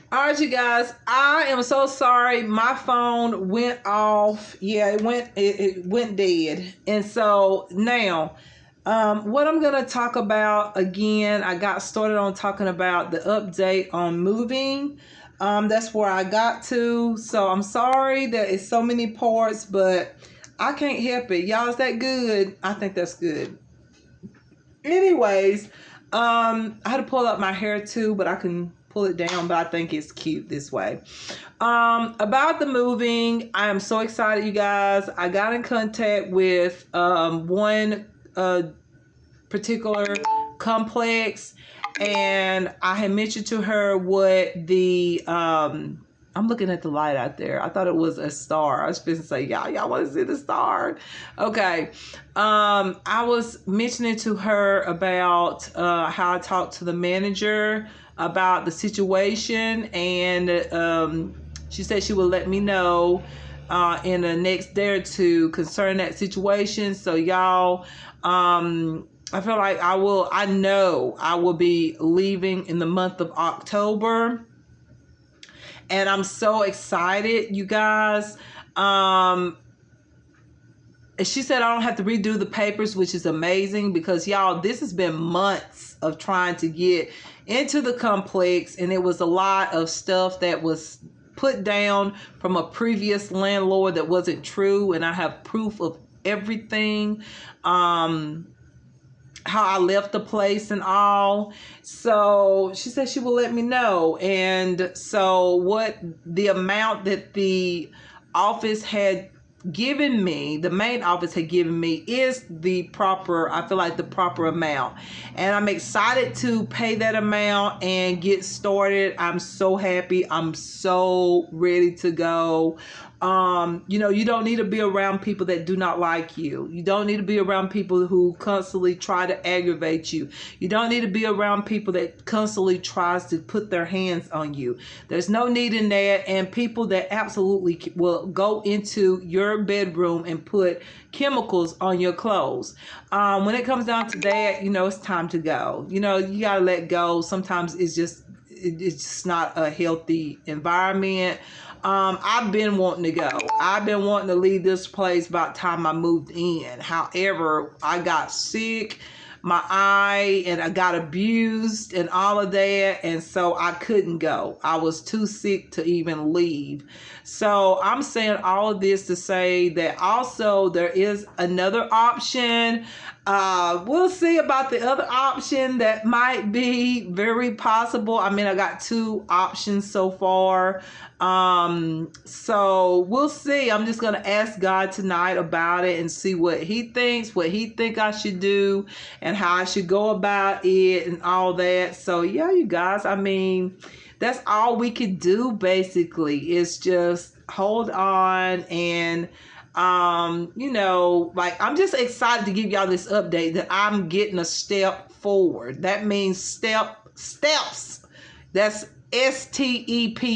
All right, you guys. I am so sorry. My phone went off. Yeah, it went dead. And so now, what I'm gonna talk about again, I got started on talking about the update on moving. That's where I got to. So I'm sorry that it's so many parts, but I can't help it. Y'all, is that good? I think that's good. Anyways, I had to pull up my hair too, but I can pull it down, but I think it's cute this way. About the moving, I am so excited, you guys. I got in contact with one particular complex, and I had mentioned to her what the I'm looking at the light out there. I thought it was a star. I was supposed to say, y'all want to see the star? Okay. I was mentioning to her about how I talked to the manager about the situation, and she said she would let me know in the next day or two concerning that situation. So y'all, I feel like I know I will be leaving in the month of October. And I'm so excited, you guys. She said I don't have to redo the papers, which is amazing because y'all, this has been months of trying to get into the complex, and it was a lot of stuff that was put down from a previous landlord that wasn't true, and I have proof of everything. How I left the place and all. So she said she will let me know. And so what the amount that the office had given me, the main office had given me, is the proper, I feel like the proper amount. And I'm excited to pay that amount and get started. I'm so happy. I'm so ready to go. You don't need to be around people that do not like you. You don't need to be around people who constantly try to aggravate you. You don't need to be around people that constantly tries to put their hands on you. There's no need in that. And people that absolutely will go into your bedroom and put chemicals on your clothes. When it comes down to that, it's time to go. You gotta let go. Sometimes it's just not a healthy environment. I've been wanting to go. I've been wanting to leave this place about the time I moved in. However, I got sick, my eye, and I got abused and all of that. And so I couldn't go. I was too sick to even leave. So I'm saying all of this to say that also there is another option. We'll see about the other option that might be very possible. I mean, I got two options so far. So we'll see. I'm just gonna ask God tonight about it and see what he thinks, what he think I should do, and how I should go about it and all that. So yeah, you guys, I mean, that's all we could do basically, is just hold on. And like, I'm just excited to give y'all this update that I'm getting a step forward. That means steps. That's STEPS.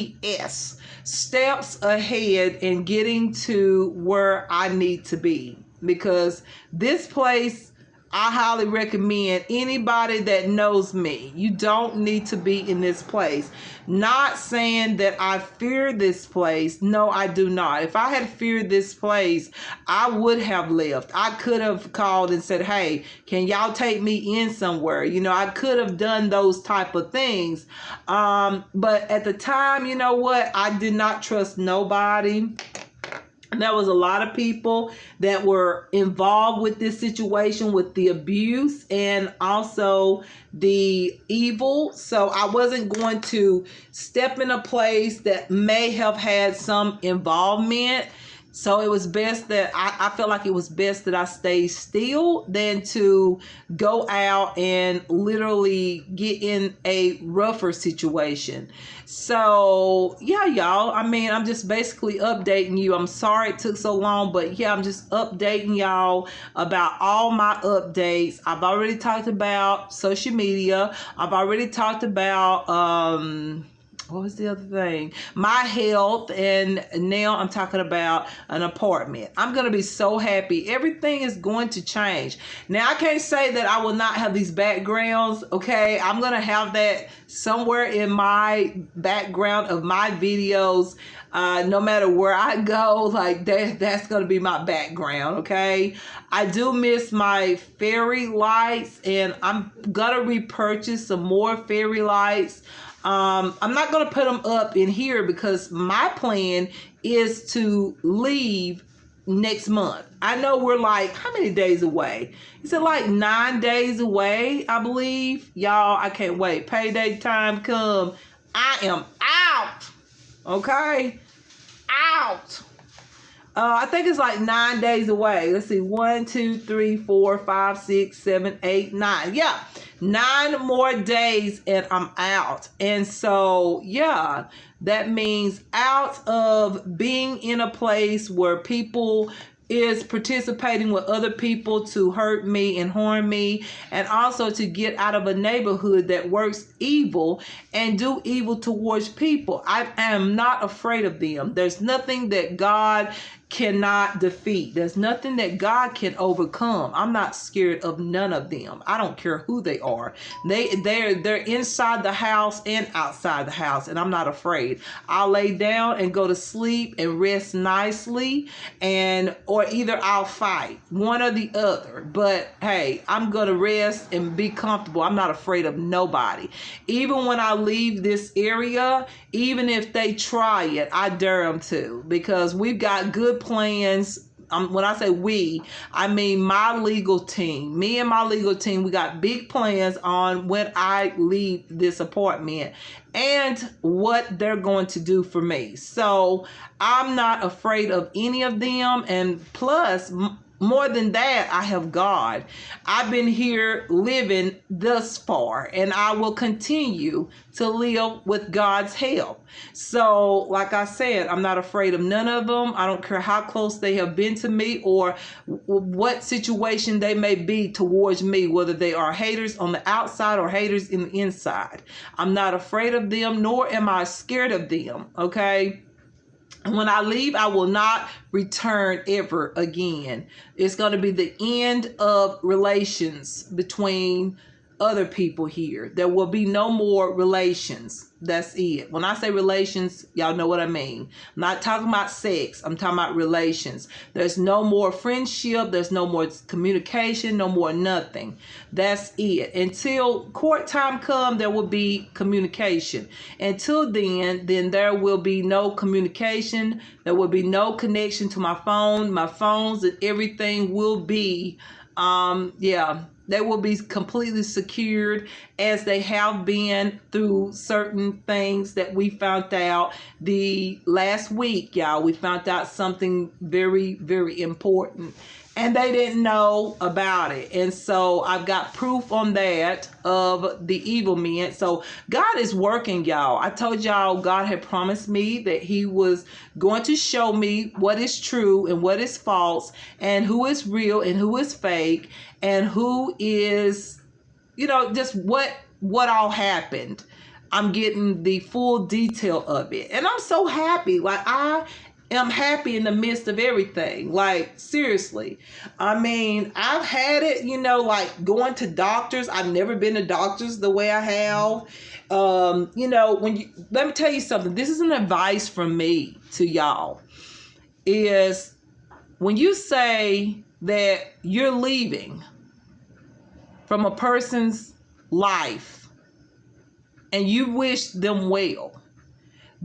Steps ahead in getting to where I need to be. Because this place, I highly recommend anybody that knows me. You don't need to be in this place. Not saying that I fear this place. No, I do not. If I had feared this place, I would have left. I could have called and said, hey, can y'all take me in somewhere? I could have done those type of things. But at the time, you know what? I did not trust nobody. And there was a lot of people that were involved with this situation, with the abuse and also the evil. So I wasn't going to step in a place that may have had some involvement. So it was best that I felt like it was best that I stayed still than to go out and literally get in a rougher situation. So yeah, y'all, I mean, I'm just basically updating you. I'm sorry it took so long, but yeah, I'm just updating y'all about all my updates. I've already talked about social media. I've already talked about what was the other thing? My health, and now I'm talking about an apartment. I'm going to be so happy. Everything is going to change. Now, I can't say that I will not have these backgrounds, okay? I'm going to have that somewhere in my background of my videos. No matter where I go, like that's going to be my background, okay? I do miss my fairy lights, and I'm going to repurchase some more fairy lights. I'm not going to put them up in here because my plan is to leave next month. I know we're like, how many days away? Is it like 9 days away, I believe? Y'all, I can't wait. Payday time come. I am out. Okay? Out. I think it's like 9 days away. Let's see. 1, 2, 3, 4, 5, 6, 7, 8, 9. Yeah. 9 more days and I'm out. And so, yeah, that means out of being in a place where people is participating with other people to hurt me and harm me, and also to get out of a neighborhood that works evil and do evil towards people. I am not afraid of them. There's nothing that God cannot defeat. There's nothing that God can overcome. I'm not scared of none of them. I don't care who they are. They're inside the house and outside the house, and I'm not afraid. I'll lay down and go to sleep and rest nicely, or either I'll fight, one or the other. But hey, I'm gonna rest and be comfortable. I'm not afraid of nobody. Even when I leave this area, even if they try it, I dare them to, because we've got good plans. When I say we, I mean my legal team. Me and my legal team, we got big plans on when I leave this apartment and what they're going to do for me. So I'm not afraid of any of them. And plus, more than that, I have God. I've been here living thus far, and I will continue to live with God's help. So, like I said, I'm not afraid of none of them. I don't care how close they have been to me or what situation they may be towards me, whether they are haters on the outside or haters in the inside. I'm not afraid of them, nor am I scared of them, okay? When I leave, I will not return ever again. It's going to be the end of relations between other people here. There will be no more relations. That's it. When I say relations, y'all know what I mean. I'm not talking about sex. I'm talking about relations. There's no more friendship. There's no more communication. No more nothing. That's it. Until court time comes, there will be communication. Until then there will be no communication. There will be no connection to my phone. My phones and everything will be, they will be completely secured, as they have been through certain things that we found out the last week, y'all. We found out something very, very important, and they didn't know about it. And so I've got proof on that of the evil men. So God is working, y'all. I told y'all God had promised me that he was going to show me what is true and what is false, and who is real and who is fake, and who is, just what all happened. I'm getting the full detail of it, and I'm so happy. Like, I am happy in the midst of everything. Like, seriously. I mean, I've had it, like going to doctors. I've never been to doctors the way I have. Let me tell you something. This is an advice from me to y'all. Is when you say that you're leaving from a person's life and you wish them well,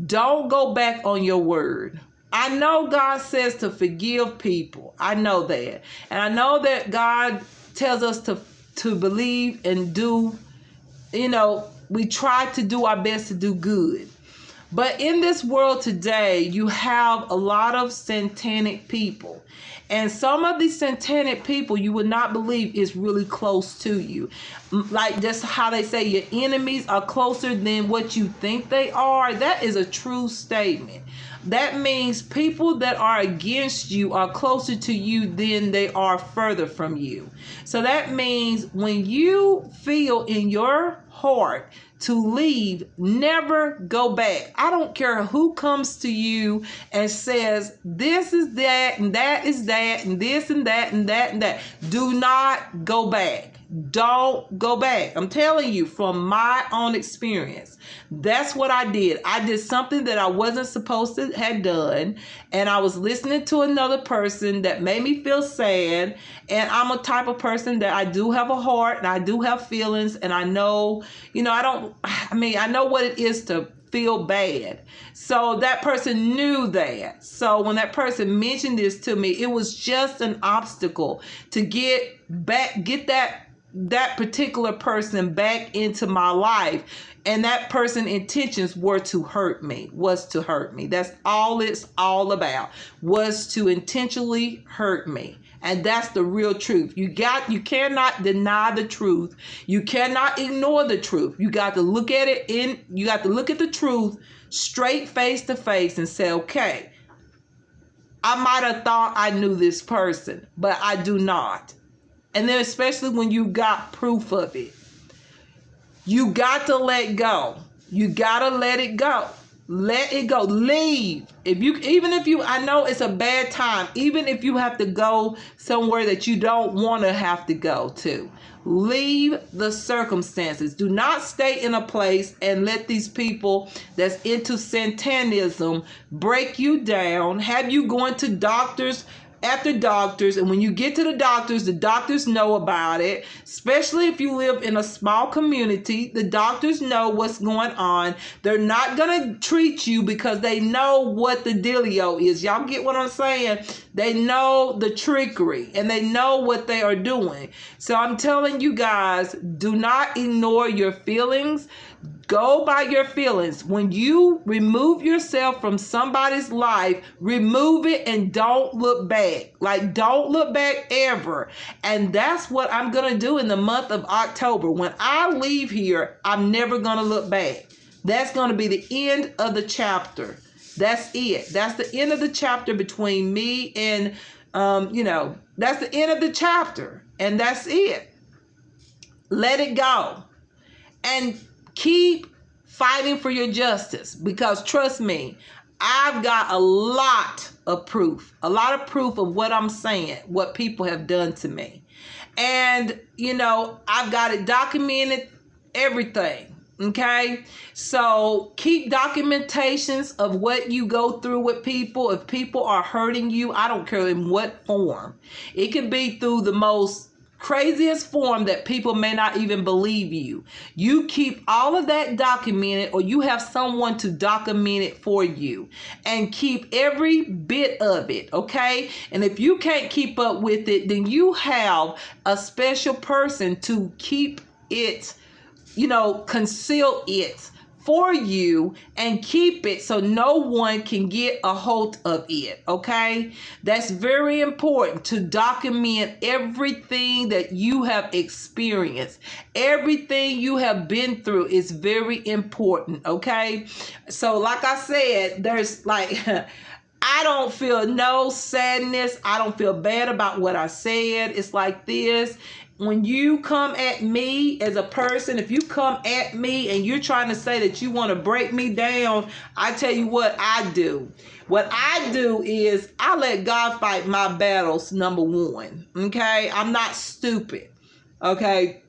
don't go back on your word. I know God says to forgive people. I know that. And I know that God tells us to believe and do, we try to do our best to do good. But in this world today, you have a lot of satanic people. And some of these satanic people you would not believe is really close to you. Like, just how they say your enemies are closer than what you think they are. That is a true statement. That means people that are against you are closer to you than they are further from you. So that means when you feel in your heart to leave, never go back. I don't care who comes to you and says, this is that, and that is that, and this and that, and that and that. Do not go back. Don't go back. I'm telling you from my own experience. That's what I did. I did something that I wasn't supposed to have done, and I was listening to another person that made me feel sad. And I'm a type of person that I do have a heart and I do have feelings, and I know, I know what it is to feel bad. So that person knew that. So when that person mentioned this to me, it was just an obstacle to get that particular person back into my life. And that person's intentions were to hurt me, was to hurt me. That's all it's all about, was to intentionally hurt me. And that's the real truth. You cannot deny the truth. You cannot ignore the truth. You got to look at the truth straight face to face and say, okay, I might have thought I knew this person, but I do not. And then especially when you got proof of it, you got to let go. You got to let it go. Let it go. Leave. I know it's a bad time, even if you have to go somewhere that you don't want to have to go to, leave the circumstances. Do not stay in a place and let these people that's into Satanism break you down, have you going to doctors after doctors, and when you get to the doctors know about it. Especially if you live in a small community, the doctors know what's going on. They're not gonna treat you because they know what the dealio is. Y'all get what I'm saying? They know the trickery and they know what they are doing. So I'm telling you guys, do not ignore your feelings. Go by your feelings. When you remove yourself from somebody's life, remove it and don't look back. Like, don't look back ever. And that's what I'm going to do in the month of October. When I leave here, I'm never going to look back. That's going to be the end of the chapter. That's it. That's the end of the chapter between me and, that's the end of the chapter. And that's it. Let it go. And keep fighting for your justice, because trust me, I've got a lot of proof of what I'm saying, what people have done to me. And, I've got it documented, everything. Okay. So keep documentations of what you go through with people. If people are hurting you, I don't care in what form. It can be through the most craziest form that people may not even believe you. You keep all of that documented, or you have someone to document it for you, and keep every bit of it, okay? And if you can't keep up with it, then you have a special person to keep it, conceal it for you and keep it so no one can get a hold of it, okay? That's very important, to document everything that you have experienced. Everything you have been through is very important, okay? So like I said, there's I don't feel no sadness. I don't feel bad about what I said. It's like this. When you come at me as a person, if you come at me and you're trying to say that you want to break me down, I tell you what I do. What I do is I let God fight my battles, number one. Okay? I'm not stupid. Okay?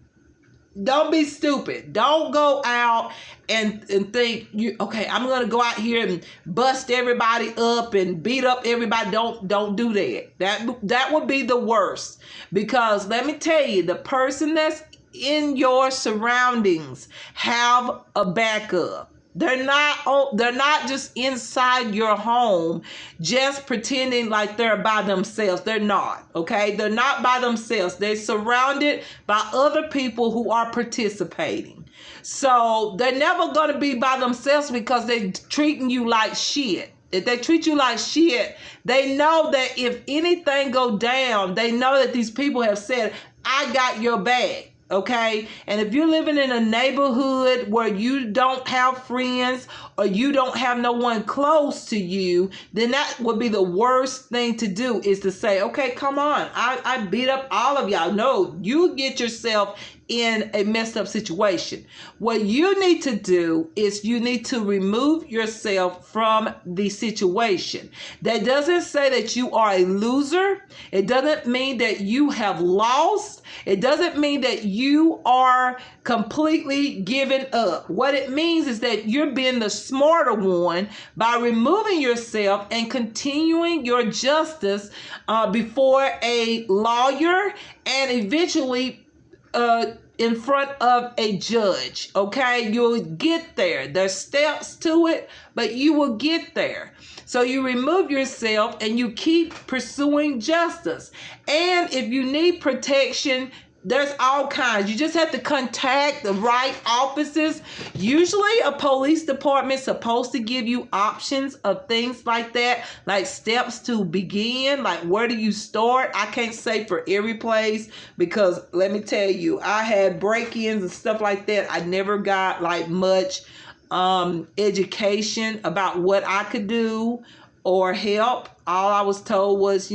Don't be stupid. Don't go out and think I'm gonna go out here and bust everybody up and beat up everybody. Don't do that. That would be the worst. Because let me tell you, the person that's in your surroundings have a backup. They're not just inside your home just pretending like they're by themselves. They're not, okay? They're not by themselves. They're surrounded by other people who are participating. So they're never going to be by themselves because they're treating you like shit. If they treat you like shit, they know that if anything go down, they know that these people have said, I got your back. Okay, and if you're living in a neighborhood where you don't have friends or you don't have no one close to you, then that would be the worst thing to do, is to say, okay, come on, I beat up all of y'all. No, you get yourself in a messed up situation. What you need to do is you need to remove yourself from the situation. That doesn't say that you are a loser. It doesn't mean that you have lost. It doesn't mean that you are completely given up. What it means is that you're being the smarter one by removing yourself and continuing your justice before a lawyer and eventually in front of a judge. Okay, you'll get there. There's steps to it, but you will get there. So you remove yourself and you keep pursuing justice. And if you need protection, there's all kinds. You just have to contact the right offices. Usually a police department's supposed to give you options of things like that, like steps to begin, like where do you start? I can't say for every place, because let me tell you, I had break-ins and stuff like that. I never got like much education about what I could do or help. All I was told was,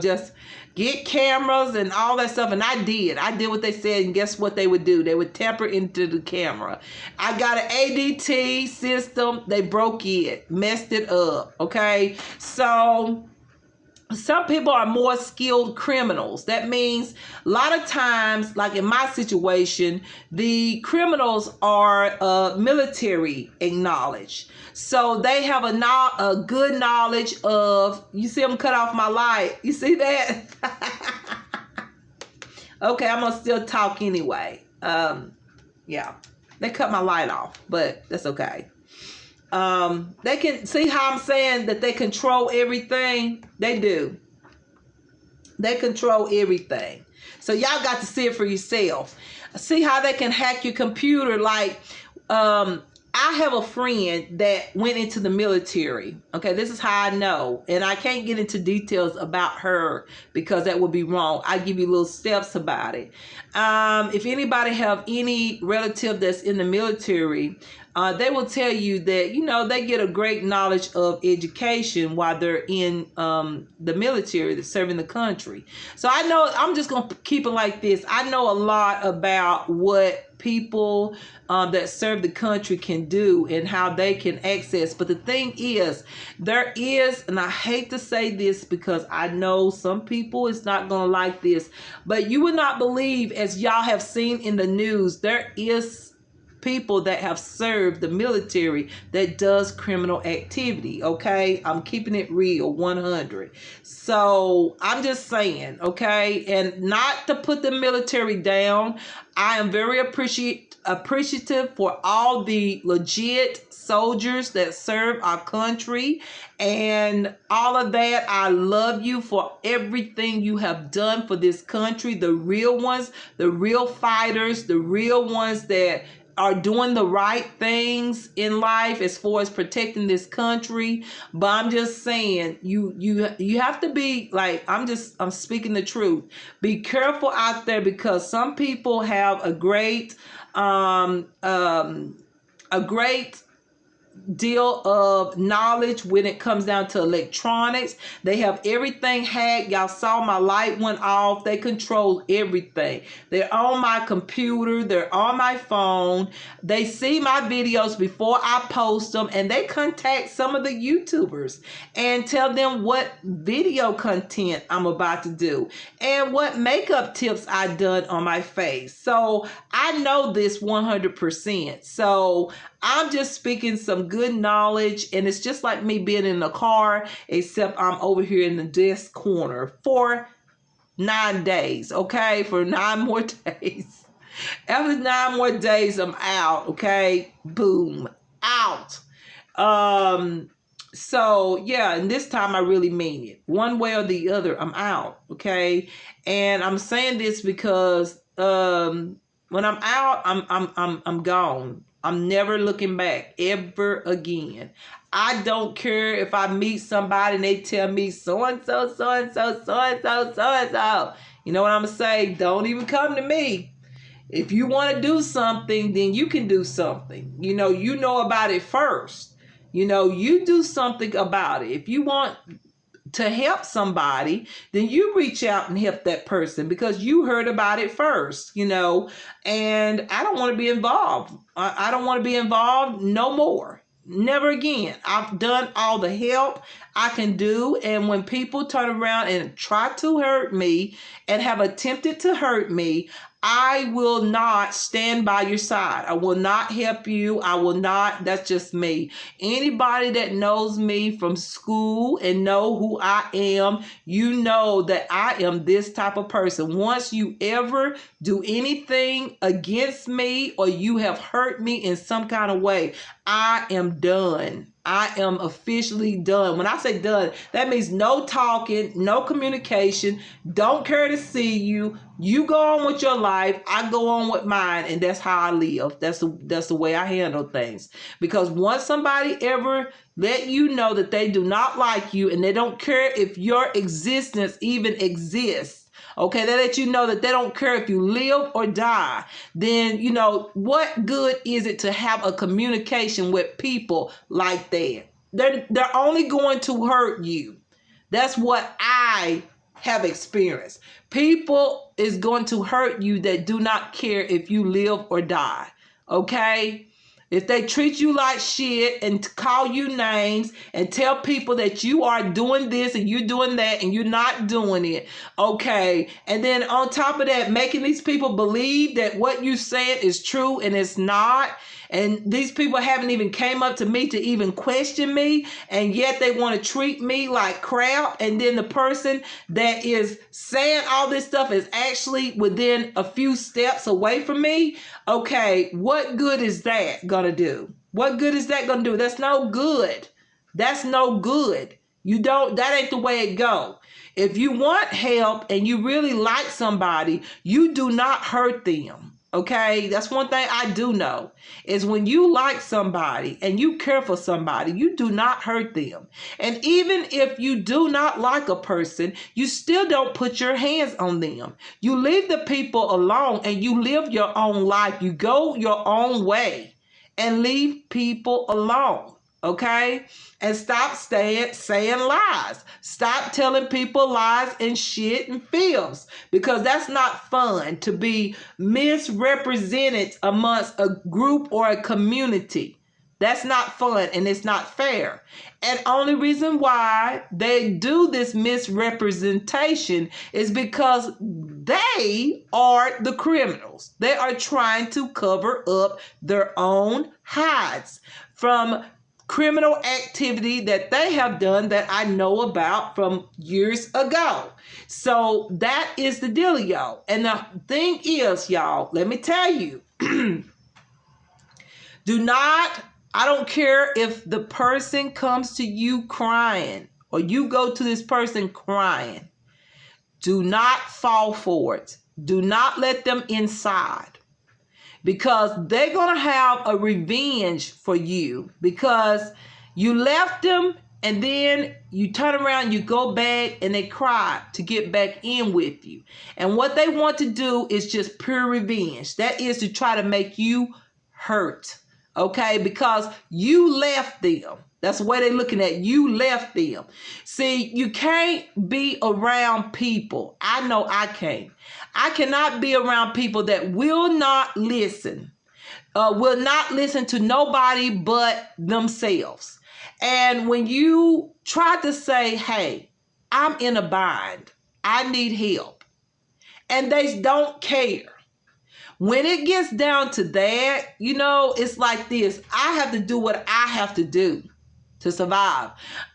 just get cameras and all that stuff. And I did what they said. And guess what they would do? They would tamper into the camera. I got an ADT system. They broke it, messed it up. Okay. So some people are more skilled criminals. That means a lot of times, like in my situation, the criminals are military acknowledged. So they have a good knowledge of, you see them cut off my light. You see that? Okay, I'm going to still talk anyway. Yeah, they cut my light off, but that's okay. They can see how I'm saying that they control everything. They do. They control everything. So y'all got to see it for yourself. See how they can hack your computer. Like, I have a friend that went into the military. Okay, this is how I know. And I can't get into details about her because that would be wrong. I give you little steps about it. If anybody have any relative that's in the military, they will tell you that, they get a great knowledge of education while they're in the military, that's serving the country. So I know, I'm just going to keep it like this. I know a lot about what people that serve the country can do and how they can access. But the thing is, there is, and I hate to say this because I know some people is not going to like this, but you would not believe, as y'all have seen in the news, there is people that have served the military that does criminal activity. Okay, I'm keeping it real, 100. So I'm just saying, okay, and not to put the military down. I am very appreciative for all the legit soldiers that serve our country and all of that. I love you for everything you have done for this country. The real ones, the real fighters, the real ones that are doing the right things in life as far as protecting this country. But I'm just saying, you have to be like, I'm speaking the truth. Be careful out there, because some people have a great deal of knowledge when it comes down to electronics. They have everything hacked. Y'all saw my light went off. They control everything. They're on my computer. They're on my phone. They see my videos before I post them, and they contact some of the YouTubers and tell them what video content I'm about to do and what makeup tips I done on my face. So I know this 100%. So I'm just speaking some good knowledge, and it's just like me being in the car, except I'm over here in the desk corner for 9 days, okay? For 9 more days. After 9 more days, I'm out, okay? Boom, out. So yeah, and this time I really mean it. One way or the other, I'm out, okay? And I'm saying this because when I'm out, I'm gone. I'm never looking back ever again. I don't care if I meet somebody and they tell me so-and-so, so-and-so, so-and-so, so-and-so. You know what I'm going to say? Don't even come to me. If you want to do something, then you can do something. You know about it first. You do something about it. If you want to help somebody, then you reach out and help that person because you heard about it first, and I don't want to be involved. I don't want to be involved no more. Never again. I've done all the help I can do. And when people turn around and try to hurt me and have attempted to hurt me, I will not stand by your side. I will not help you. I will not. That's just me. Anybody that knows me from school and know who I am, you know that I am this type of person. Once you ever do anything against me or you have hurt me in some kind of way, I am done. I am officially done. When I say done, that means no talking, no communication, don't care to see you. You go on with your life, I go on with mine, and that's how I live. That's the way I handle things. Because once somebody ever let you know that they do not like you and they don't care if your existence even exists, okay, they let you know that they don't care if you live or die, then, what good is it to have a communication with people like that? They're only going to hurt you. That's what I have experienced. People is going to hurt you that do not care if you live or die, okay? If they treat you like shit and call you names and tell people that you are doing this and you're doing that and you're not doing it, okay? And then on top of that, making these people believe that what you said is true and it's not. And these people haven't even came up to me to even question me, and yet they want to treat me like crap. And then the person that is saying all this stuff is actually within a few steps away from me. Okay, what good is that gonna do? What good is that gonna do? That's no good. That's no good. That ain't the way it go. If you want help and you really like somebody, you do not hurt them. Okay, that's one thing I do know is when you like somebody and you care for somebody, you do not hurt them. And even if you do not like a person, you still don't put your hands on them. You leave the people alone and you live your own life. You go your own way and leave people alone. Okay? And stop saying lies. Stop telling people lies and shit and fibs, because that's not fun to be misrepresented amongst a group or a community. That's not fun and it's not fair. And only reason why they do this misrepresentation is because they are the criminals. They are trying to cover up their own hides from criminal activity that they have done that I know about from years ago. So that is the dealio. And the thing is, y'all, let me tell you, I don't care if the person comes to you crying or you go to this person crying. Do not fall for it. Do not let them inside. Because they're going to have a revenge for you because you left them and then you turn around, you go back and they cry to get back in with you. And what they want to do is just pure revenge. That is to try to make you hurt, okay? Because you left them. That's the way they're looking at you. Left them. See, you can't be around people. I know I can't. I cannot be around people that will not listen to nobody but themselves. And when you try to say, hey, I'm in a bind, I need help, and they don't care. When it gets down to that, it's like this. I have to do what I have to do to survive.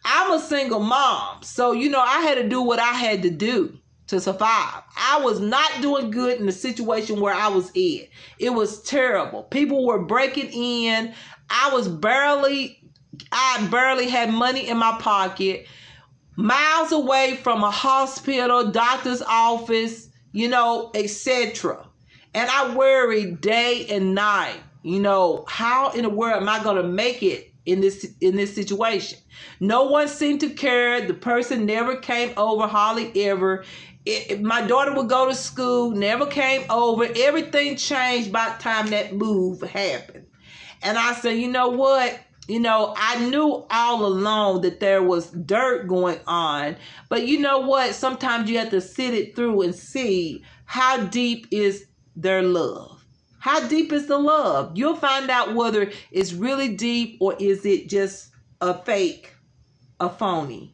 I'm a single mom, so I had to do what I had to do to survive. I was not doing good in the situation where I was in. It was terrible. People were breaking in. I barely had money in my pocket, miles away from a hospital, doctor's office, etc. And I worried day and night, how in the world am I going to make it in this situation? No one seemed to care. The person never came over, hardly ever. My daughter would go to school, never came over. Everything changed by the time that move happened. And I said, you know what? I knew all along that there was dirt going on. But you know what? Sometimes you have to sit it through and see how deep is their love. How deep is the love? You'll find out whether it's really deep or is it just a fake, a phony.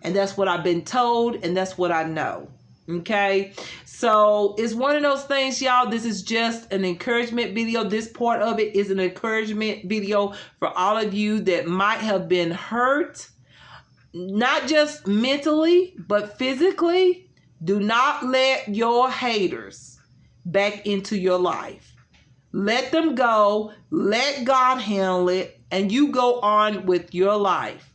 And that's what I've been told, and that's what I know. Okay, so it's one of those things, y'all. This is just an encouragement video. This part of it is an encouragement video for all of you that might have been hurt, not just mentally, but physically. Do not let your haters back into your life. Let them go. Let God handle it, and you go on with your life.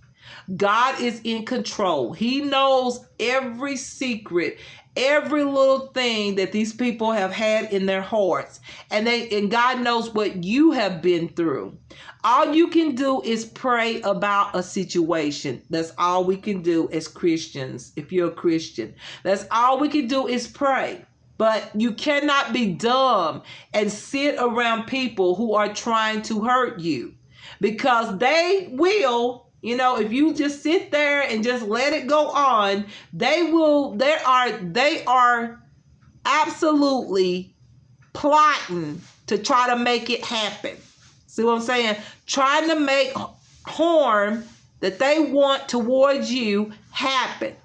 God is in control. He knows every secret, every little thing that these people have had in their hearts. And God knows what you have been through. All you can do is pray about a situation. That's all we can do as Christians. If you're a Christian, that's all we can do is pray. But you cannot be dumb and sit around people who are trying to hurt you, because they will. If you just sit there and just let it go on, they are absolutely plotting to try to make it happen. See what I'm saying? Trying to make harm that they want towards you happen.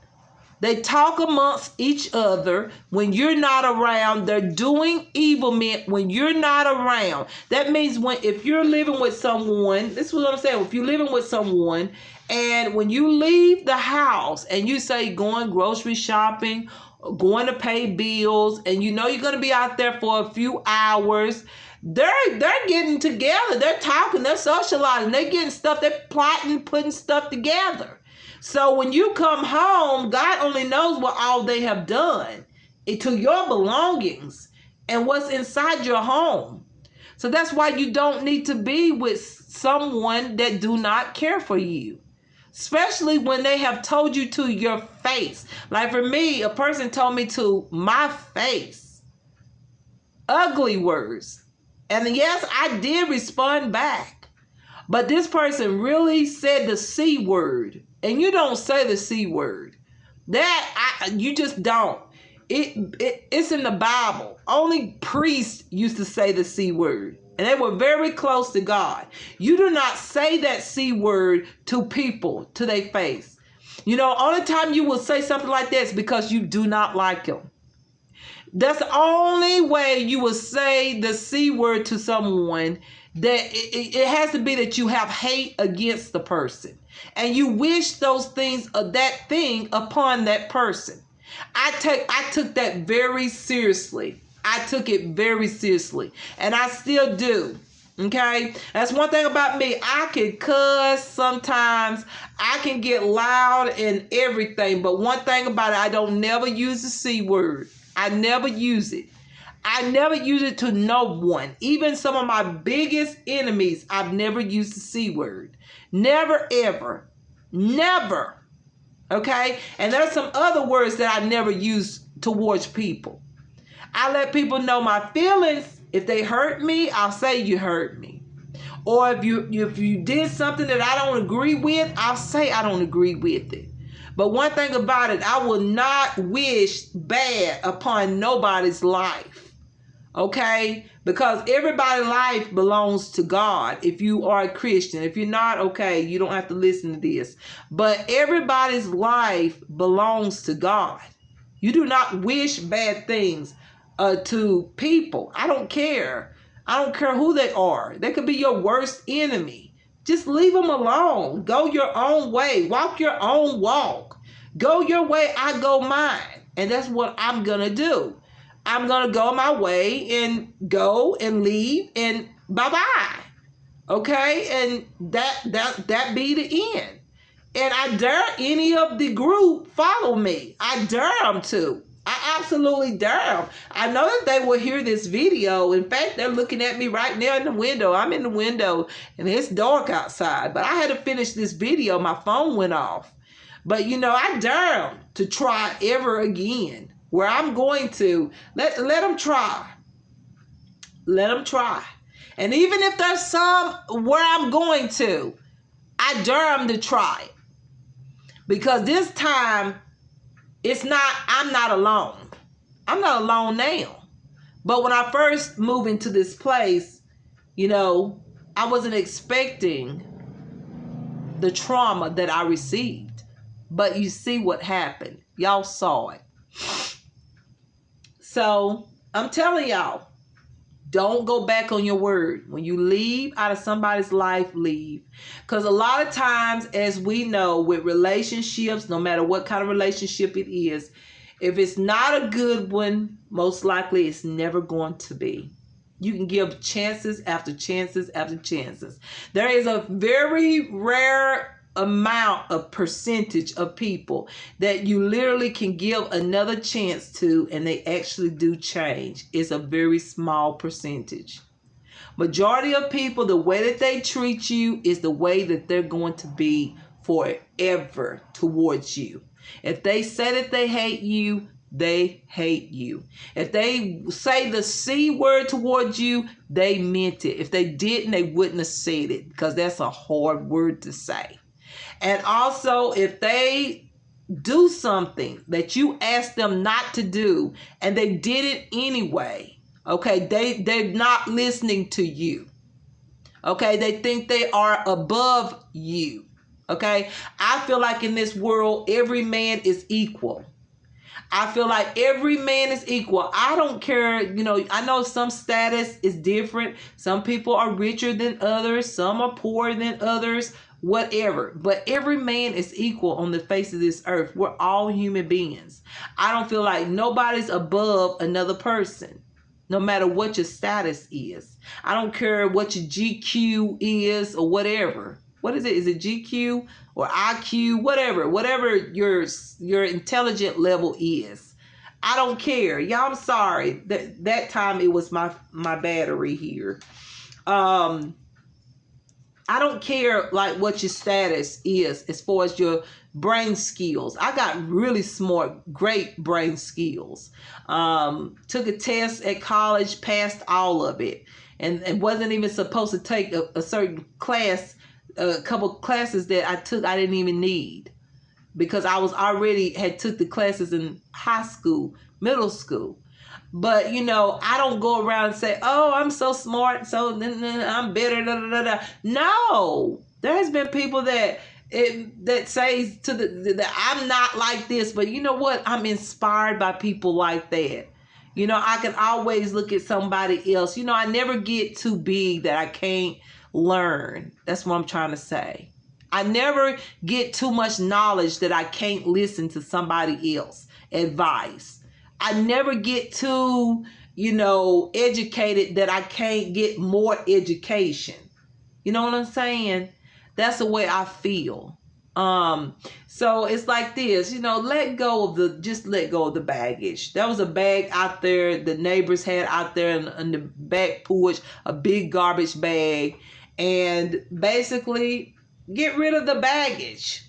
They talk amongst each other when you're not around. They're doing evil when you're not around. That means if you're living with someone, this is what I'm saying. If you're living with someone and when you leave the house and you say going grocery shopping, going to pay bills, and you're going to be out there for a few hours, they're getting together. They're talking. They're socializing. They're getting stuff. They're plotting, putting stuff together. So when you come home, God only knows what all they have done to your belongings and what's inside your home. So that's why you don't need to be with someone that do not care for you, especially when they have told you to your face. Like for me, a person told me to my face ugly words. And yes, I did respond back. But this person really said the C word. And you don't say the C word. You just don't. It's in the Bible. Only priests used to say the C word. And they were very close to God. You do not say that C word to people, to their face. Only time you will say something like that is because you do not like them. That's the only way you will say the C word to someone. That it has to be that you have hate against the person and you wish those things of that thing upon that person. I took that very seriously. I took it very seriously, and I still do. Okay, that's one thing about me. I can cuss sometimes. I can get loud and everything, but one thing about it, I don't never use the C word. I never use it. I never use it to no one. Even some of my biggest enemies, I've never used the C word. Never, ever. Never. Okay? And there's some other words that I never use towards people. I let people know my feelings. If they hurt me, I'll say you hurt me. Or if you did something that I don't agree with, I'll say I don't agree with it. But one thing about it, I will not wish bad upon nobody's life. Okay? Because everybody's life belongs to God if you are a Christian. If you're not, okay, you don't have to listen to this. But everybody's life belongs to God. You do not wish bad things to people. I don't care. I don't care who they are. They could be your worst enemy. Just leave them alone. Go your own way. Walk your own walk. Go your way, I go mine. And that's what I'm going to do. I'm going to go my way and go and leave and bye-bye. Okay? And that be the end. And I dare any of the group follow me. I dare them to. I absolutely dare them. I know that they will hear this video. In fact, they're looking at me right now in the window. I'm in the window and it's dark outside. But I had to finish this video. My phone went off. But, I dare them to try ever again. Where I'm going to, let them try. Let them try. And even if there's some where I'm going to, I dare them to try it. Because this time, I'm not alone. I'm not alone now. But when I first moved into this place, I wasn't expecting the trauma that I received. But you see what happened. Y'all saw it. So I'm telling y'all, don't go back on your word. When you leave out of somebody's life, leave. Because a lot of times, as we know, with relationships, no matter what kind of relationship it is, if it's not a good one, most likely it's never going to be. You can give chances after chances after chances. There is a very rare amount of percentage of people that you literally can give another chance to, and they actually do change. It's a very small percentage. Majority of people, the way that they treat you is the way that they're going to be forever towards you. If they say that they hate you, they hate you. If they say the C word towards you, they meant it. If they didn't, they wouldn't have said it, because that's a hard word to say. And also, if they do something that you asked them not to do and they did it anyway, okay, they're not listening to you. Okay, they think they are above you. Okay, I feel like in this world, every man is equal. I feel like every man is equal. I don't care. I know some status is different. Some people are richer than others. Some are poorer than others. Whatever. But every man is equal on the face of this earth. We're all human beings. I don't feel like nobody's above another person, no matter what your status is. I don't care what your GQ is or whatever. What is it? Is it GQ or IQ? Whatever your intelligent level is. I don't care. Y'all, I'm sorry. That time it was my battery here. I don't care like what your status is as far as your brain skills. I got really smart, great brain skills. Took a test at college, passed all of it, and wasn't even supposed to take a certain class. A couple classes that I took, I didn't even need, because I was already had took the classes in high school, middle school. But I don't go around and say, "Oh, I'm so smart, so I'm better." Da, da, da, da. No, there has been people that say that I'm not like this, but you know what? I'm inspired by people like that. I can always look at somebody else. I never get too big that I can't learn. That's what I'm trying to say. I never get too much knowledge that I can't listen to somebody else advice. I never get too, educated that I can't get more education. You know what I'm saying? That's the way I feel. So it's like this, let go of the baggage. There was a bag out there the neighbors had out there in the back porch, a big garbage bag, and basically get rid of the baggage.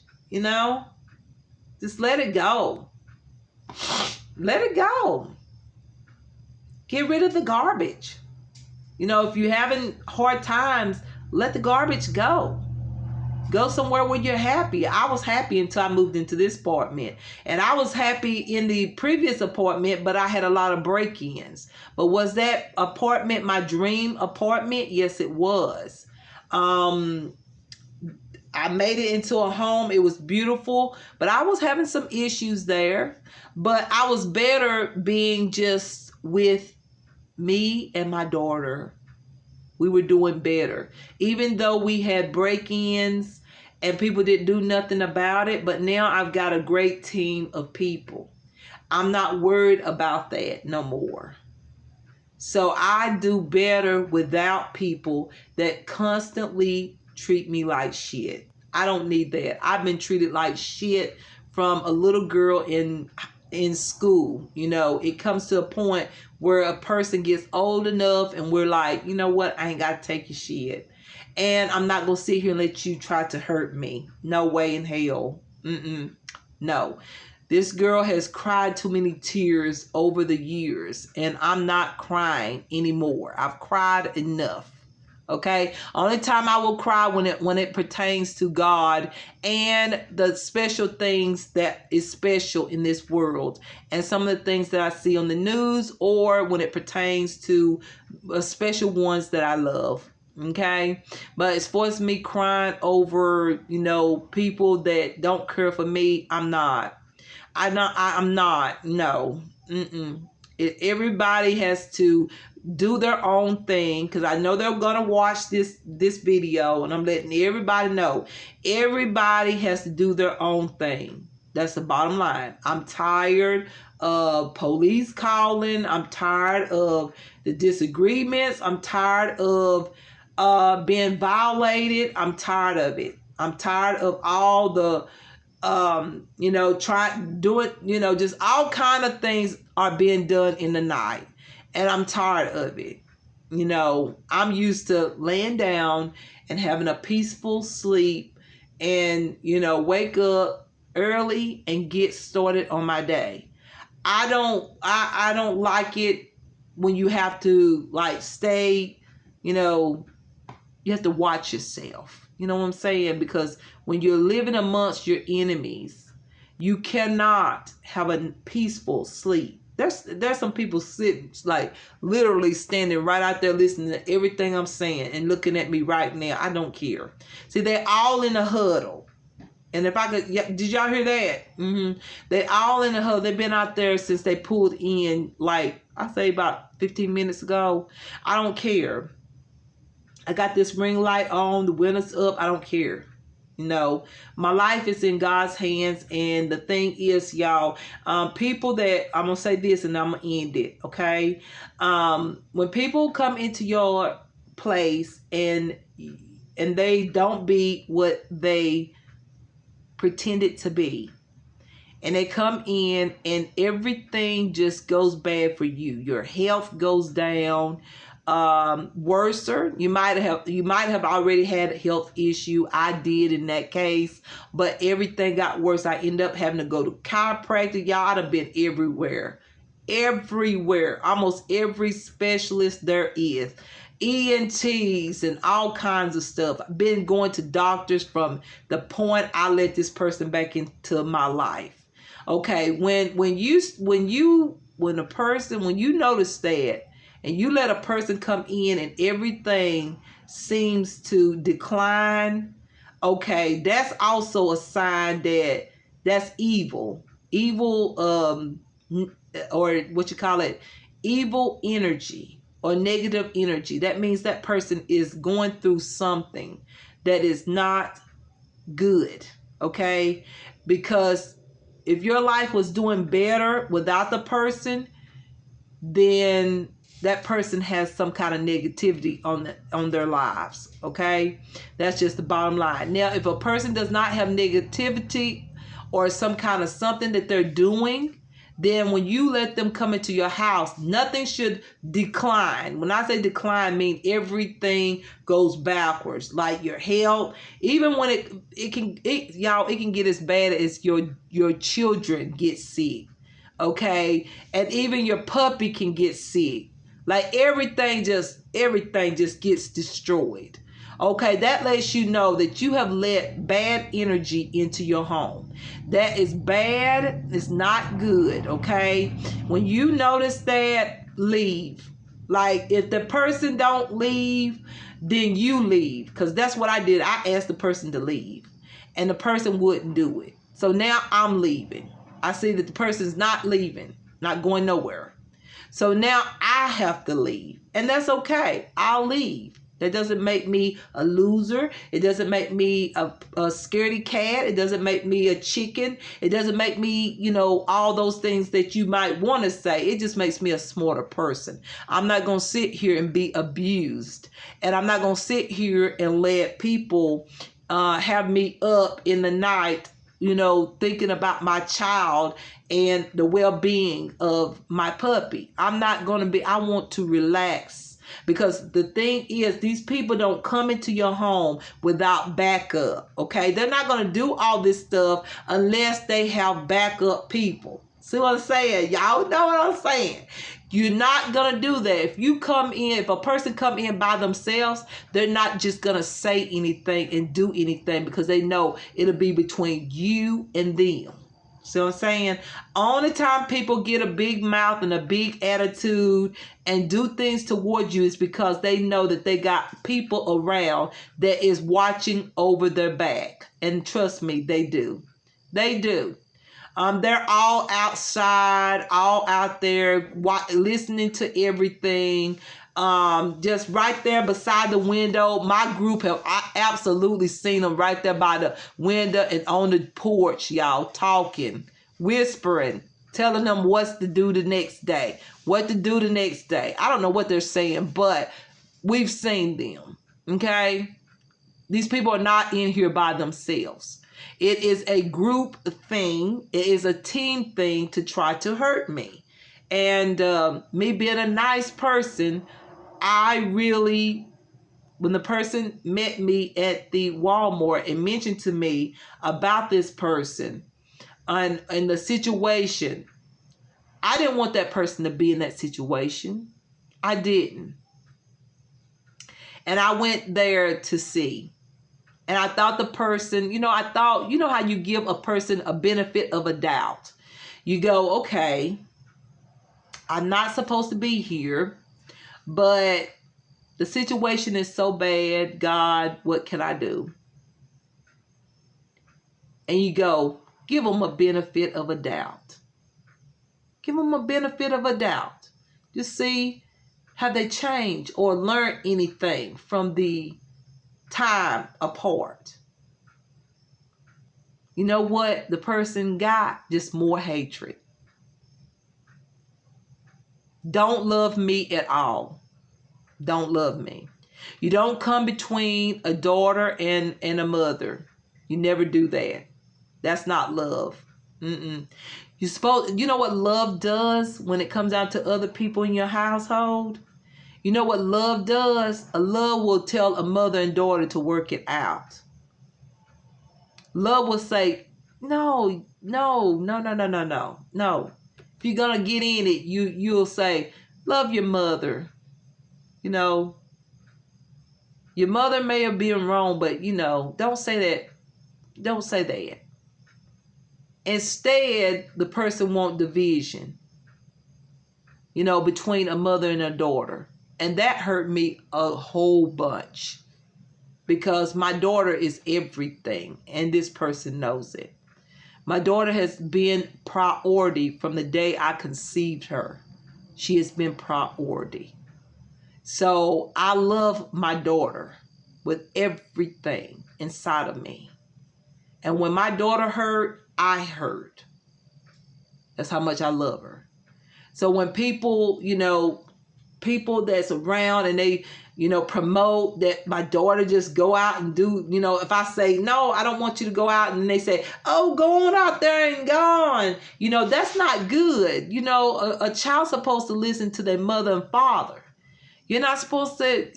Just let it go. Let it go. Get rid of the garbage. If you're having hard times, let the garbage go. Go somewhere where you're happy. I was happy until I moved into this apartment. And I was happy in the previous apartment, but I had a lot of break-ins. But was that apartment my dream apartment? Yes, it was. I made it into a home. It was beautiful, but I was having some issues there. But I was better being just with me and my daughter. We were doing better. Even though we had break-ins and people didn't do nothing about it, but now I've got a great team of people. I'm not worried about that no more. So I do better without people that constantly treat me like shit. I don't need that. I've been treated like shit from a little girl in school. It comes to a point where a person gets old enough and we're like, you know what? I ain't got to take your shit. And I'm not going to sit here and let you try to hurt me. No way in hell. No. This girl has cried too many tears over the years, and I'm not crying anymore. I've cried enough. Okay, only time I will cry when it pertains to God and the special things that is special in this world, and some of the things that I see on the news, or when it pertains to special ones that I love. Okay, but as far as me crying over, people that don't care for me, I'm not. I'm not. No. Mm-mm. Everybody has to do their own thing, because I know they're gonna watch this video, and I'm letting everybody know. Everybody has to do their own thing. That's the bottom line. I'm tired of police calling. I'm tired of the disagreements. I'm tired of being violated. I'm tired of it. I'm tired of all the try do it, just all kind of things are being done in the night, and I'm tired of it. I'm used to laying down and having a peaceful sleep, and wake up early and get started on my day. I don't like it when you have to like stay, you know you have to watch yourself. You know what I'm saying? Because when you're living amongst your enemies, you cannot have a peaceful sleep. There's some people sitting, like literally standing right out there listening to everything I'm saying and looking at me right now. I don't care. See, they're all in a huddle. And if I could, yeah, did y'all hear that? They all in a huddle. They've been out there since they pulled in, like I say about 15 minutes ago. I don't care. I got this ring light on, the window's up, I don't care. My life is in God's hands. And the thing is, y'all, people that, I'm going to say this and I'm going to end it, okay? When people come into your place and they don't be what they pretended to be, and they come in and everything just goes bad for you. Your health goes down. Worser, you might have already had a health issue. I did in that case, but everything got worse. I ended up having to go to chiropractor. Y'all, I'd have been everywhere, almost every specialist there is. ENTs and all kinds of stuff. I've been going to doctors from the point I let this person back into my life. Okay, when you notice that, and you let a person come in and everything seems to decline, okay, that's also a sign that that's evil. Or what you call it, evil energy or negative energy. That means that person is going through something that is not good, okay? Because if your life was doing better without the person, then that person has some kind of negativity on their lives, okay? That's just the bottom line. Now, if a person does not have negativity or some kind of something that they're doing, then when you let them come into your house, nothing should decline. When I say decline, I mean everything goes backwards. Like your health, even when it can get as bad as your children get sick. Okay, and even your puppy can get sick. Like everything just gets destroyed. Okay, that lets you know that you have let bad energy into your home. That is bad. It's not good. Okay, when you notice that, leave. Like if the person don't leave, then you leave, because that's what I did. I asked the person to leave, and the person wouldn't do it. So now I'm leaving. I see that the person's not leaving, not going nowhere. So now I have to leave. And that's okay. I'll leave. That doesn't make me a loser. It doesn't make me a scaredy cat. It doesn't make me a chicken. It doesn't make me, all those things that you might want to say. It just makes me a smarter person. I'm not going to sit here and be abused. And I'm not going to sit here and let people have me up in the night, thinking about my child and the well-being of my puppy. I'm not going to be, I want to relax, because the thing is, these people don't come into your home without backup, okay? They're not going to do all this stuff unless they have backup people. See what I'm saying? Y'all know what I'm saying? You're not going to do that. If a person come in by themselves, they're not just going to say anything and do anything because they know it'll be between you and them. See what I'm saying? Only time people get a big mouth and a big attitude and do things toward you is because they know that they got people around that is watching over their back. And trust me, they do. They do. They're all outside, all out there, listening to everything. Just right there beside the window. My group I absolutely seen them right there by the window and on the porch, y'all, talking, whispering, telling them what to do the next day. What to do the next day. I don't know what they're saying, but we've seen them. Okay? These people are not in here by themselves. It is a group thing. It is a team thing to try to hurt me. And me being a nice person, when the person met me at the Walmart and mentioned to me about this person and the situation, I didn't want that person to be in that situation. I didn't. And I went there to see. And I thought the person, you know how you give a person a benefit of a doubt. You go, okay, I'm not supposed to be here, but the situation is so bad. God, what can I do? And you go, give them a benefit of a doubt. Give them a benefit of a doubt. Just see, have they changed or learned anything from the time apart? You know what the person got? Just more hatred. Don't love me at all. Don't love me. You don't come between a daughter and a mother. You never do that. That's not love. You know what love does when it comes out to other people in your household? You know what love does? A love will tell a mother and daughter to work it out. Love will say, no. If you're gonna get in it, you'll say, love your mother. You know, your mother may have been wrong, but don't say that. Don't say that. Instead, the person wants division, between a mother and a daughter. And that hurt me a whole bunch because my daughter is everything and this person knows it. My daughter has been priority from the day I conceived her. She has been priority. So I love my daughter with everything inside of me. And when my daughter hurt, I hurt. That's how much I love her. So when people that's around and they, promote that my daughter just go out and do, if I say, no, I don't want you to go out, and they say, oh, go on out there and gone. That's not good. A child's supposed to listen to their mother and father. You're not supposed to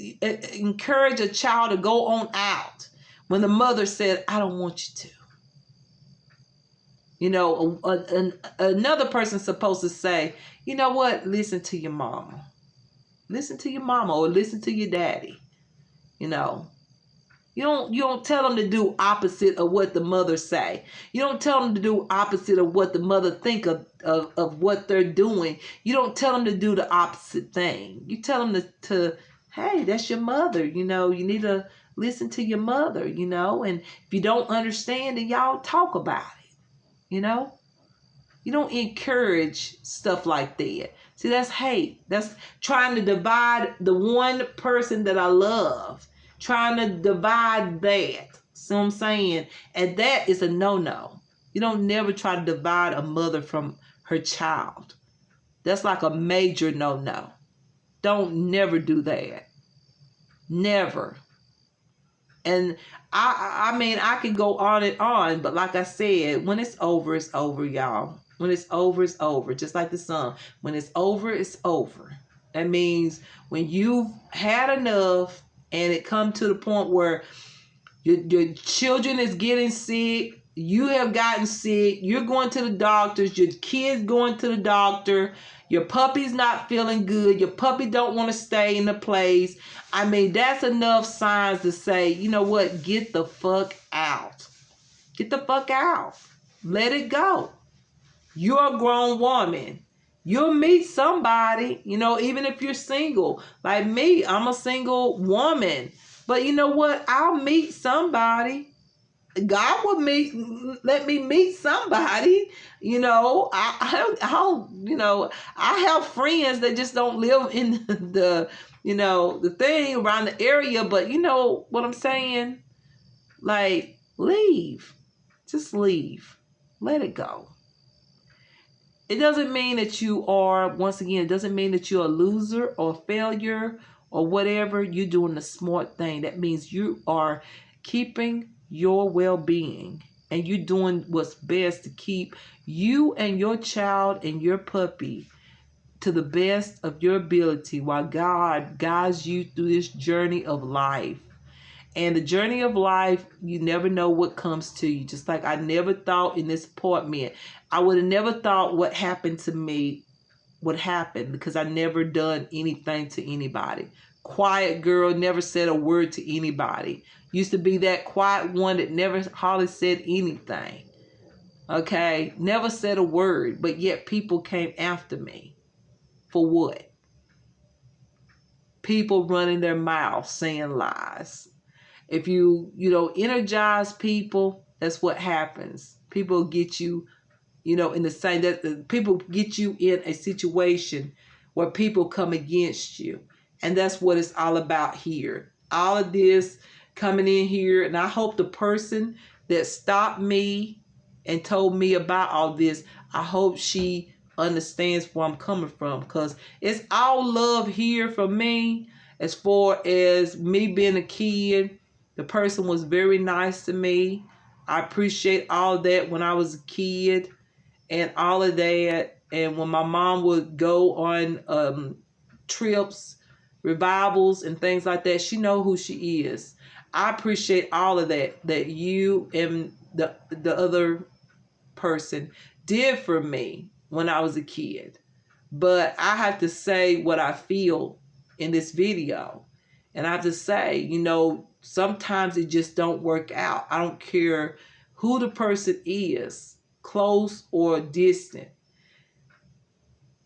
encourage a child to go on out when the mother said, I don't want you to. Another person's supposed to say, you know what? Listen to your mama. Listen to your mama or listen to your daddy. You don't tell them to do opposite of what the mother say. You don't tell them to do opposite of what the mother think of what they're doing. You don't tell them to do the opposite thing. You tell them to hey, that's your mother. You need to listen to your mother, and if you don't understand, then y'all talk about it. You don't encourage stuff like that. See, that's hate. That's trying to divide the one person that I love. Trying to divide that. See what I'm saying? And that is a no-no. You don't never try to divide a mother from her child. That's like a major no-no. Don't never do that. Never. And I could go on and on, but like I said, when it's over, y'all. When it's over. Just like the song. When it's over, it's over. That means when you've had enough and it come to the point where your children is getting sick, You have gotten sick. You're going to the doctors. Your kid's going to the doctor. Your puppy's not feeling good. Your puppy don't want to stay in the place. I mean, that's enough signs to say, you know what? Get the fuck out. Get the fuck out. Let it go. You're a grown woman. You'll meet somebody, you know, even if you're single. Like me, I'm a single woman. But you know what? I'll meet somebody. God will let me meet somebody. You know, I have friends that just don't live in the thing around the area. But you know what I'm saying? Like, leave. Just leave. Let it go. It doesn't mean that you are, once again, it doesn't mean that you're a loser or a failure or whatever. You're doing the smart thing. That means you are keeping your well-being and you're doing what's best to keep you and your child and your puppy to the best of your ability while God guides you through this journey of life. And the journey of life, you never know what comes to you. Just like I never thought in this apartment, I would have never thought what happened to me would happen because I never done anything to anybody. Quiet girl, never said a word to anybody. Used to be that quiet one that never hardly said anything. Okay? Never said a word, but yet people came after me. For what? People running their mouths saying lies. If you energize people, that's what happens. People get you, in the same, that people get you in a situation where people come against you. And that's what it's all about here. All of this coming in here. And I hope the person that stopped me and told me about all this, I hope she understands where I'm coming from. Because it's all love here for me. As far as me being a kid, the person was very nice to me. I appreciate all that when I was a kid and all of that. And when my mom would go on trips, revivals, and things like that, she know who she is. I appreciate all of that you and the other person did for me when I was a kid. But I have to say what I feel in this video. And I have to say, sometimes it just don't work out. I don't care who the person is, close or distant.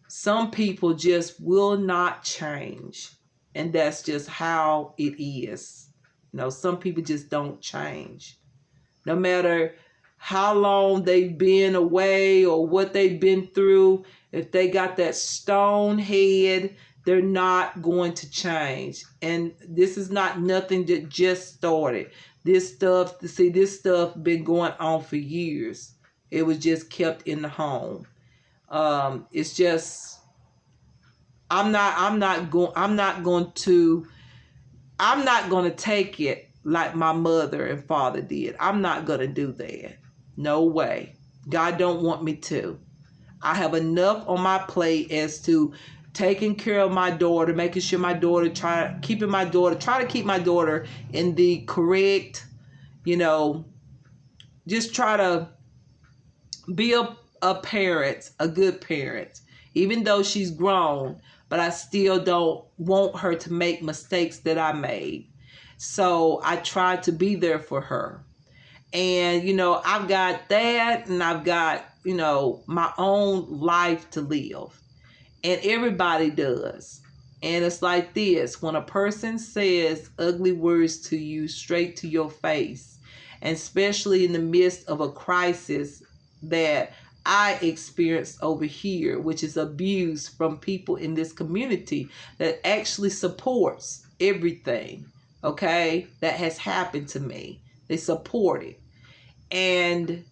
Some people just will not change. And that's just how it is. Some people just don't change. No matter how long they've been away or what they've been through, if they got that stone head, they're not going to change. And this is not nothing that just started. This stuff been going on for years. It was just kept in the home. It's just, I'm not going to take it like my mother and father did. I'm not going to do that. No way. God don't want me to. I have enough on my plate as to taking care of my daughter, making sure my daughter, try to keep my daughter in the correct, just try to be a parent, a good parent, even though she's grown, but I still don't want her to make mistakes that I made. So I try to be there for her. And, I've got that and I've got, my own life to live. And everybody does. And it's like this. When a person says ugly words to you straight to your face, and especially in the midst of a crisis that I experienced over here, which is abuse from people in this community that actually supports everything, okay, that has happened to me. They support it. And,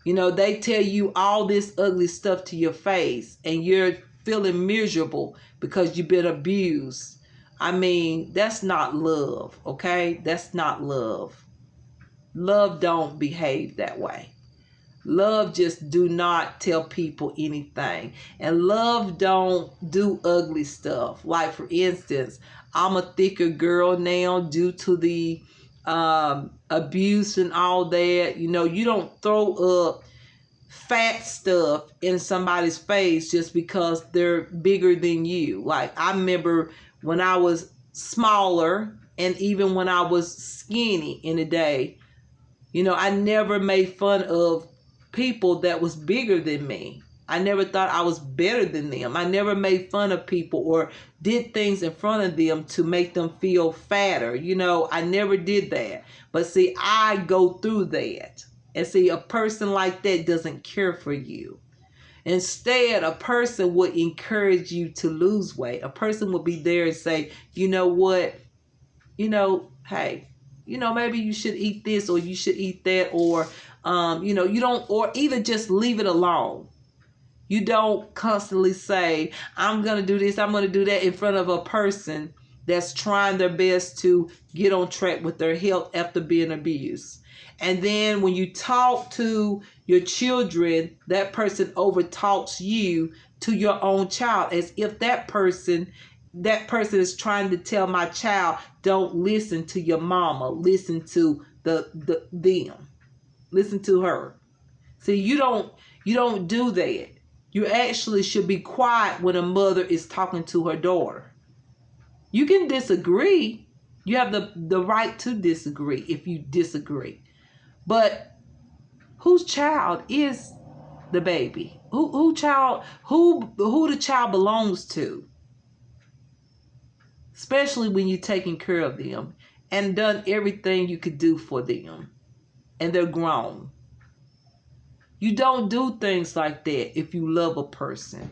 they tell you all this ugly stuff to your face and you're feeling miserable because you've been abused. I mean, that's not love, okay? That's not love. Love don't behave that way. Love just do not tell people anything. And love don't do ugly stuff. Like, for instance, I'm a thicker girl now due to the abuse and all that. You know, you don't throw up fat stuff in somebody's face just because they're bigger than you. Like, I remember when I was smaller and even when I was skinny in the day, you know, I never made fun of people that was bigger than me. I never thought I was better than them. I never made fun of people or did things in front of them to make them feel fatter. You know, I never did that. But see, I go through that. And see, a person like that doesn't care for you. Instead, a person would encourage you to lose weight. A person would be there and say, you know what? You know, hey, you know, maybe you should eat this or you should eat that, or, you know, you don't, or either just leave it alone. You don't constantly say, I'm going to do this, I'm going to do that in front of a person that's trying their best to get on track with their health after being abused. And then when you talk to your children, that person overtalks you to your own child, as if that person is trying to tell my child, don't listen to your mama, listen to them, listen to her. See, you don't do that. You actually should be quiet when a mother is talking to her daughter. You can disagree. You have the right to disagree if you disagree. But whose child is the baby? Who the child belongs to? Especially when you're taking care of them and done everything you could do for them and they're grown. You don't do things like that if you love a person.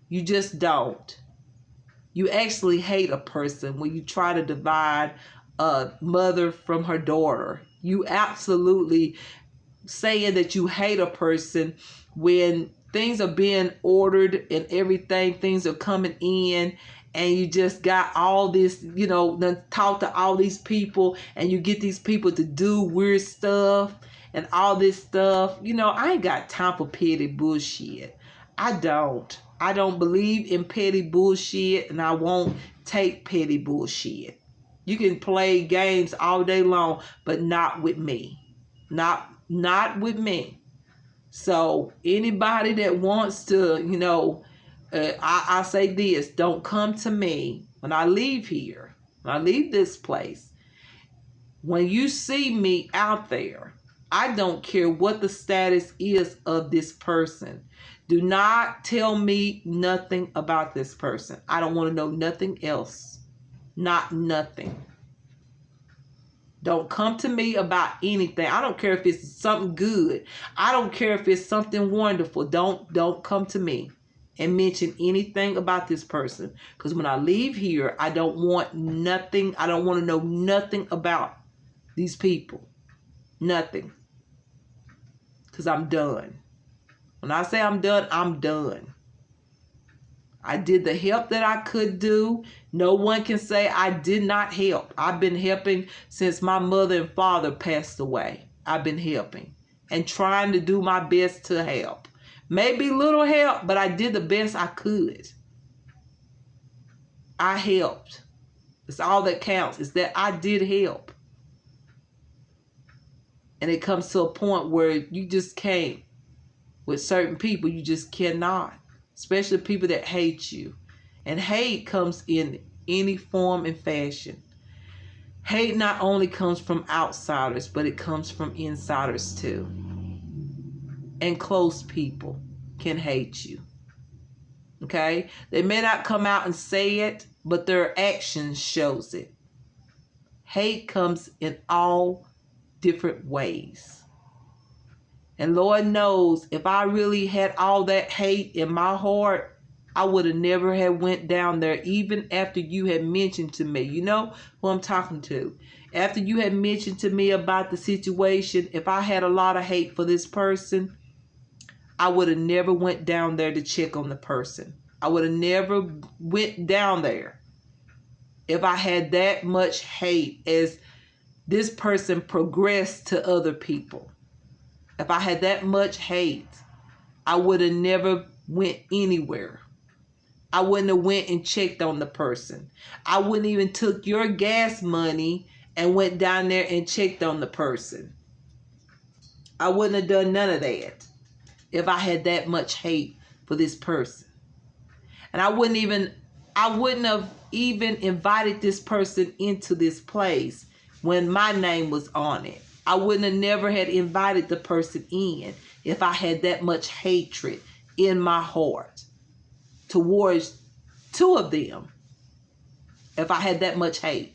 You just don't. You actually hate a person when you try to divide a mother from her daughter. You absolutely saying that you hate a person when things are being ordered and everything, things are coming in, and you just got all this, you know, then talk to all these people and you get these people to do weird stuff and all this stuff. You know, I ain't got time for petty bullshit. I don't believe in petty bullshit, and I won't take petty bullshit. You can play games all day long, but not with me. Not with me. So anybody that wants to, you know, I say this, don't come to me when I leave here, when I leave this place. When you see me out there, I don't care what the status is of this person. Do not tell me nothing about this person. I don't want to know nothing else. Not nothing. Don't come to me about anything. I don't care if it's something good. I don't care if it's something wonderful. Don't come to me and mention anything about this person. Because when I leave here, I don't want nothing. I don't want to know nothing about these people. Nothing. Because I'm done. When I say I'm done, I'm done. I did the help that I could do. No one can say I did not help. I've been helping since my mother and father passed away. I've been helping and trying to do my best to help. Maybe little help, but I did the best I could. I helped. It's all that counts, is that I did help. And it comes to a point where you just can't. With certain people, you just cannot. Especially people that hate you. And hate comes in any form and fashion. Hate not only comes from outsiders, but it comes from insiders too. And close people can hate you. Okay? They may not come out and say it, but their actions shows it. Hate comes in all different ways. And Lord knows, if I really had all that hate in my heart, I would have never have went down there, even after you had mentioned to me. You know who I'm talking to. After you had mentioned to me about the situation, if I had a lot of hate for this person, I would have never went down there to check on the person. I would have never went down there if I had that much hate as this person progressed to other people. If I had that much hate, I would have never went anywhere. I wouldn't have went and checked on the person. I wouldn't even took your gas money and went down there and checked on the person. I wouldn't have done none of that if I had that much hate for this person. And I wouldn't have even invited this person into this place when my name was on it. I wouldn't have never had invited the person in if I had that much hatred in my heart towards two of them. If I had that much hate,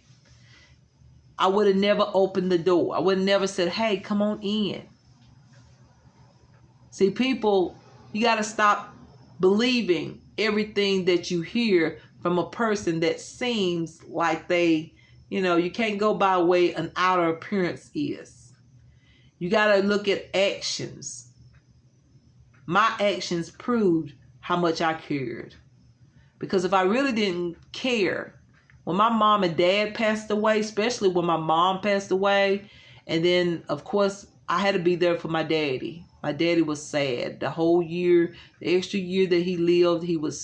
I would have never opened the door. I would have never said, hey, come on in. See, people, you got to stop believing everything that you hear from a person that seems like they, you can't go by the way an outer appearance is. You got to look at actions. My actions proved how much I cared. Because if I really didn't care, when my mom and dad passed away, especially when my mom passed away, and then, of course, I had to be there for my daddy. My daddy was sad. The whole year, the extra year that he lived, he was